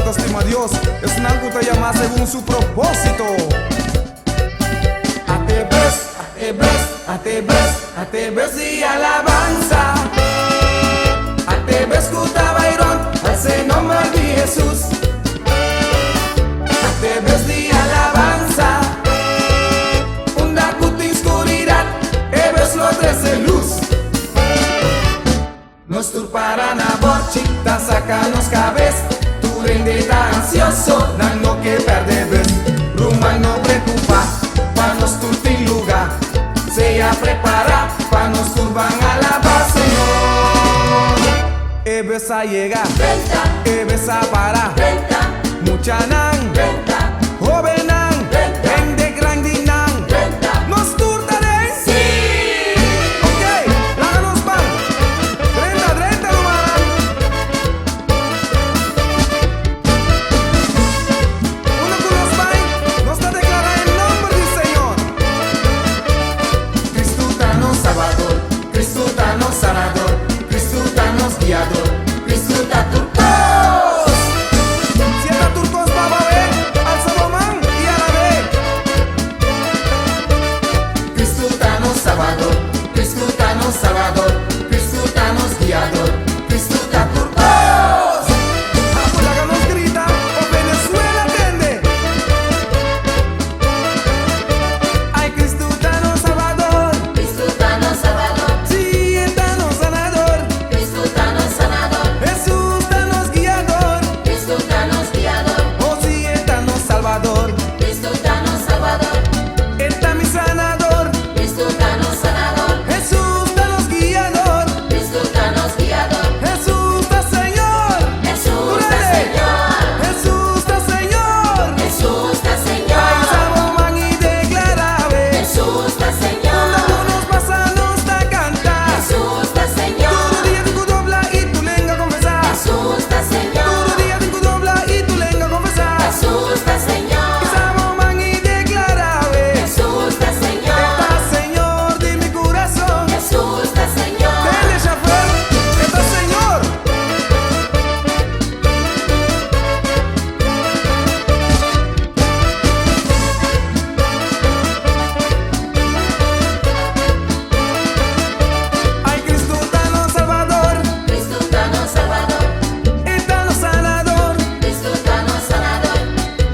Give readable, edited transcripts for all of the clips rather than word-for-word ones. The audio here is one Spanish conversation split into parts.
autoestima a Dios. Es un algo que te llama según su propósito. Atebes y alabanza. Atebes Cutabairón, al se nombre de Jesús. Atebes y alabanza. Unda cuta inscuridad, ebes lo trece luz. Nos turparán a borchita, sacanos cabez. Tu rende está ansioso, dando que perder. Rumba no preocupa, pa' nos turtin lugar. Se a prepara, pa' nos turban a la base, Señor. Ebes a llegar, ebes a parar. Mucha nan, jovenan, ven de grandinan. Nos turtaré, sí. Ok, láganos pan. 30 no harán. Uno con los pan, nos está declarando el nombre del Señor. Cristo danos salvador, Cristo danos sanador, Cristo danos guiador, Cristo da turcos. Si está turcos va a ver al Salomón y a la vez. Cristo danos salvador, Cristo danos salvador, Cristo danos guiador, Cristo da turcos. Apolaga nos grita, o Venezuela atende. Ay, Cristo danos salvador, sí, Él danos sanador, Jesús danos guiador, oh sí, Él danos salvador, Él da mi sanador, Jesús danos guiador, Jesús da Señor, Jesús da Señor, ay, Salomón y declarave, algunos pasanos da cantar, todo día tengo dobla y tu lengua confesar, todo día tengo dobla y tu lengua confesar, y Salomón y declarave, está Señor de mi corazón, dele chafé, está Señor. Ay, Cristo danos salvador, Él danos sanador,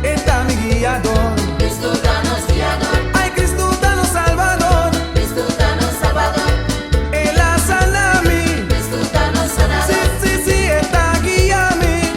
Él da mi guiador. Ay, Cristo danos salvador, Él ha sanado a mí, sí, Él da guía a mí.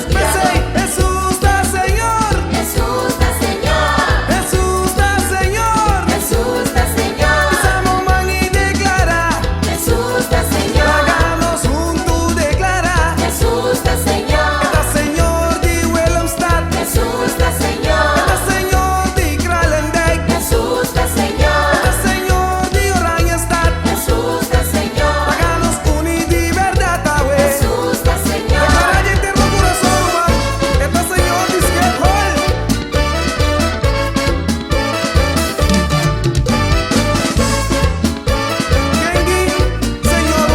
Me say, Jesús da Señor, Jesús da Señor, y Salomón y declara, hagamos juntos declara, está Señor de Willemstad, está Señor de Kralendijk, está Señor de Oranjestad, hagamos unir de verdad, declara y eterno corazón, está Señor de Skethol. Gengi, Señor,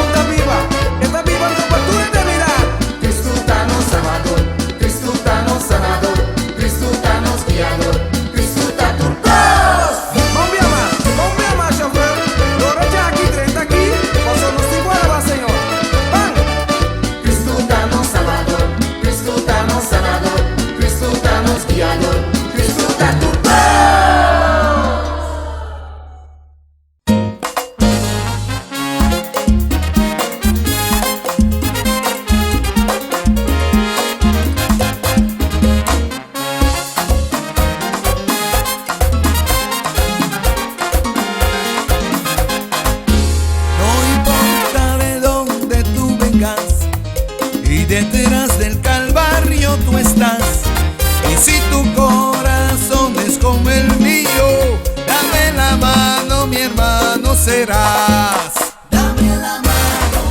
está viva en tu eternidad. Cristo danos salvador, Cristo danos sanador, Cristo danos guiador, Cristo da turcos. Bombea más, chofer. Lorecha aquí, 30 aquí, paso nos iguala, Señor. Van. Cristo danos salvador, Cristo danos sanador, Cristo danos guiador, Cristo da turcos. No importa de dónde tú vengas y detrás del Calvario tú estás. Y si tu corazón es como el mío, dame la mano, mi hermano serás. Dame la mano,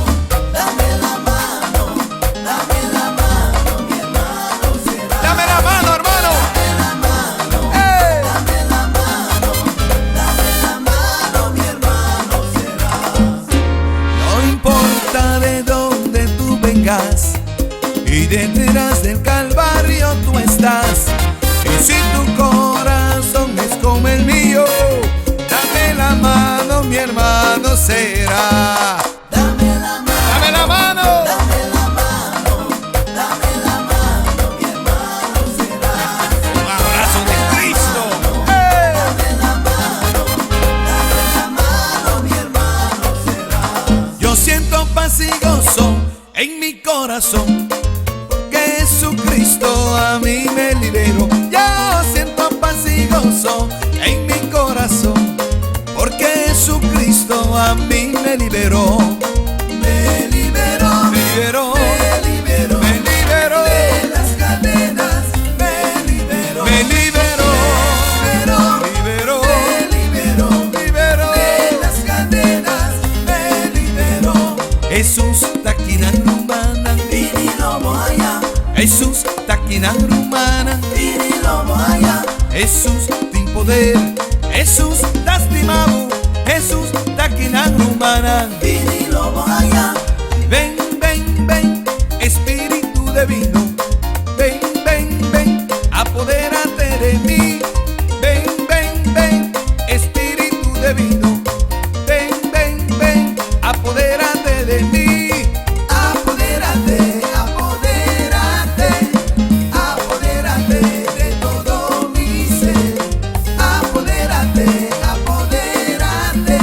mi hermano serás. Dame la mano, hermano. ¡Ey! mi hermano serás. No importa de dónde tú vengas y detrás del Calvario corazón, porque Jesucristo a mí me liberó. Yo siento paz y gozo en mi corazón, porque Jesucristo a mí me liberó. Me liberó, me liberó, me liberó, me liberó de las cadenas, me liberó, me liberó, me liberó, me liberó, me liberó de las cadenas, me liberó. Jesús takinan rumana, Pinilo moaya, Jesús takinan rumana, Pinilo moaya, Jesús tin poder, Jesús das timabu, Jesús takinan rumana. Pinilo moaya, Ven, ven, ven, Espíritu Divino. Ven, ven, ven, apodérate de mí. Ven, ven, ven, Espíritu Divino. Ven, ven, ven, apodérate de mí. apodérate, apodérate, apodérate de todo mi ser. Apodérate, apodérate,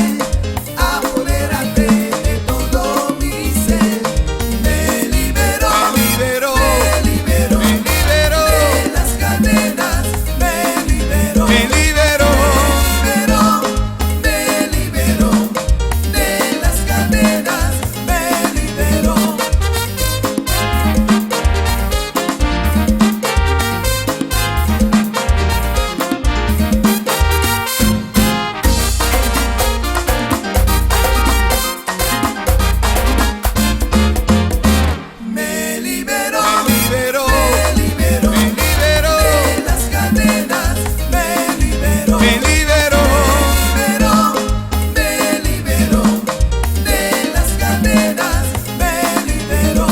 apodérate de todo mi ser. Me liberó, Me liberó, me liberó, me liberó, de las cadenas, me liberó, me liberó. me liberó de las cadenas, me liberó. Me liberó, Me liberó, me liberó me liberó, de las cadenas, me liberó, me liberó. me liberó de las cadenas, me liberó.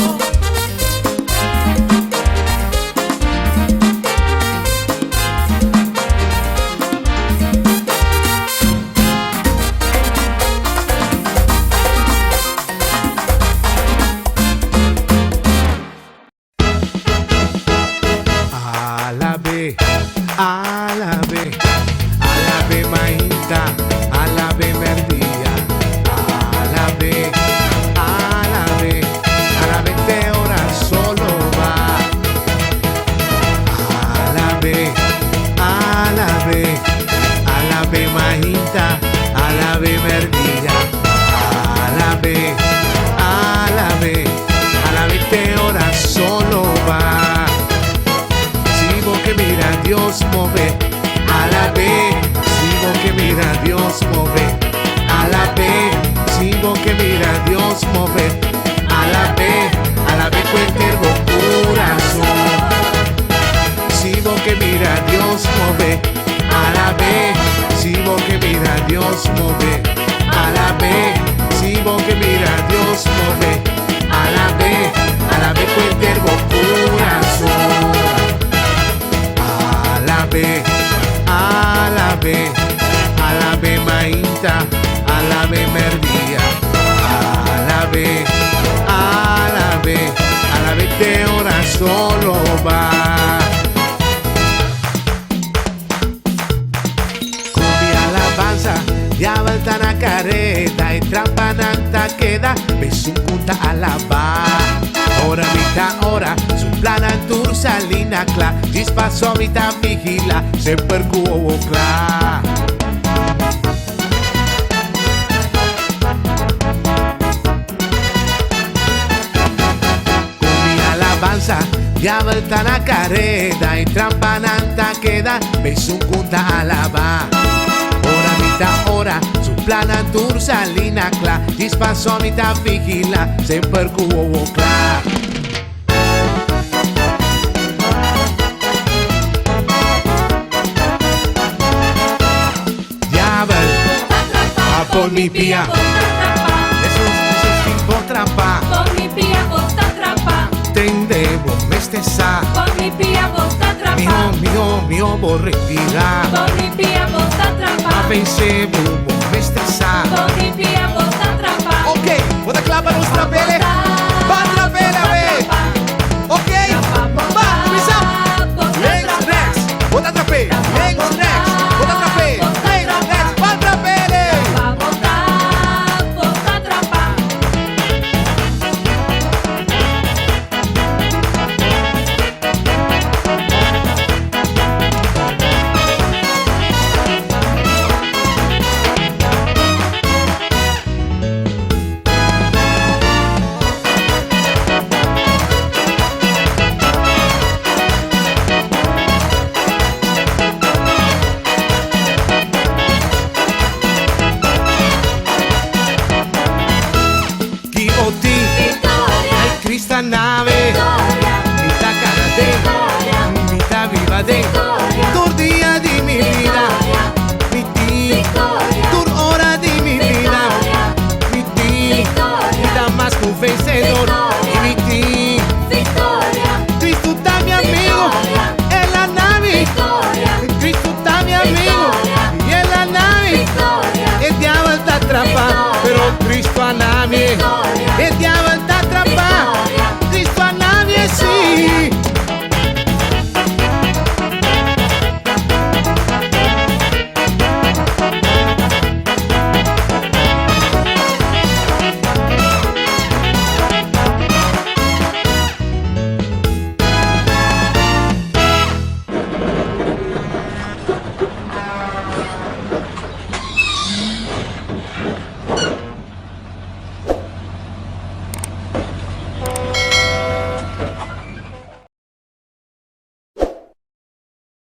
Alabe, alabe, alabe maita, alabe merdía, alabe, alabe, alabe te ora solo va. Alabe, alabe, alabe maita, alabe merdía, alabe, alabe, alabe te ora solo va. Sigo que mira Dios move, a la vez, sigo que mira Dios move, a la vez, sigo que mira Dios move, a la vez cualquier corazón. Sigo que mira Dios move, a la vez, sigo que mira Dios move, a la vez, sigo que mira Dios move, a la vez cualquier corazón. Alabe, alabe, alabe maita, alabe merdía, alabe, alabe, alabe te ora solo va. Con mi alabanza ya voltan a careta y trampananta queda, besunkunta alaba. Ora mita ora, su plana tur salina cla, dispaso mita vigila, se percuo cla. Con mi alabanza ya voltan a careta y trampananta queda, besunkunta alaba. Ora mita ora, su plana tur salina cla, dispaso mita vigila, se percuo cla. Por mi pia, esos tipo trampa, Por mi pia bosta trampa, tendevo mestesa, por mi pia bosta trampa, mio borretira, por mi pia bosta trampa, pensevo mestesa. por mi pia bosta trampa. Ok, puedo clavar los trapeles.